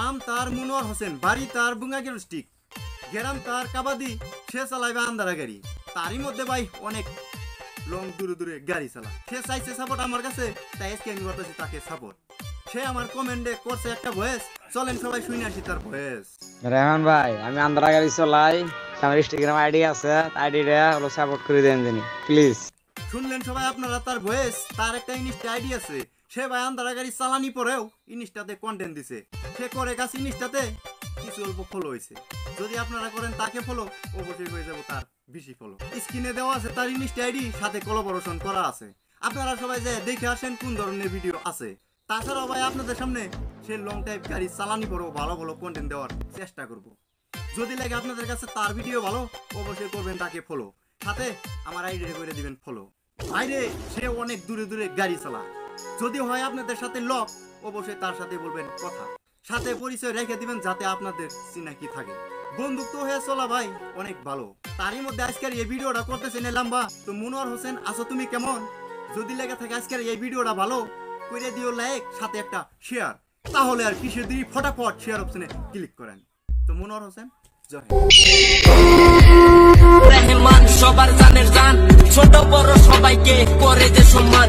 নাম তার মনোয়ার হোসেন, বাড়ি তার বুঙ্গাগের স্টিক, গ্রাম তার কাবাদি, সে চালাইবে আন্দারা গাড়ি। তারই মধ্যে ভাই অনেক লং দূরে দূরে গাড়ি চালা। সে চাইছে সাপোর্ট আমার কাছে, তাই আজকে আমি করতেছি তাকে সাপোর্ট। সে আমার কমেন্টে করছে একটা ভয়েস, চলেন সবাই শুনে আসি তার ভয়েস। রেহান ভাই, আমি আন্দারা গাড়ি চলাই, আমার ইনস্টাগ্রাম আইডি আছে, আইডিটা হলো সাপোর্ট করে দেন জানি প্লিজ। শুনলেন সবাই আপনারা তার ভয়েস। তার একটা ইনস্টা আইডি আছে, সে ভাই আন্দারা গাড়ি চালানি পরেও ইনস্টাতে কন্টেন্ট দিছে। সে করে কাছে ইনস্টাতে কিছু অল্প ফলো হয়েছে। যদি আপনারা করেন তাকে ফলো, অবশ্যই হয়ে যাবো তার বেশি ফলো। স্ক্রিনে দেওয়া আছে তার ইনস্টা আইডি, সাথে কোলাবোরেশন করা আছে। আপনারা সবাই যে দেখে আসেন কোন ধরনের ভিডিও আছে। তাছাড়াও ভাই আপনাদের সামনে সে লং টাইপ গাড়ি চালানি পরেও ভালো ভালো কন্টেন্ট দেওয়ার চেষ্টা করব। যদি লাগে আপনাদের কাছে তার ভিডিও ভালো, অবশ্যই করবেন তাকে ফলো, সাথে আমার আইডিটা করে দিবেন ফলো। বাইরে সে অনেক দূরে দূরে গাড়ি চালায়। যদি হয় আপনাদের সাথে লক, অবশ্যই তার সাথে বলবেন কথা, সাথে পরিচয় রেখে দিবেন যাতে আপনাদের চিনাকি থাকে। বন্ধুত্ব হয়ে চলা ভাই অনেক ভালো। তারই মধ্যে আজকের এই ভিডিওটা করতেছে লম্বা। তো মনোয়ার হোসেন আছো তুমি কেমন? যদি লেগে থাকে আজকের এই ভিডিওটা ভালো করে দিও লাইক, সাথে একটা শেয়ার। তাহলে আর কিসের দেরি, ফটাফট শেয়ার অপশনে ক্লিক করেন। তো মনোয়ার হোসেন জয়। রহমান সবার জানের জান, ছোট বড় সবাইকে করে যে সম্মান।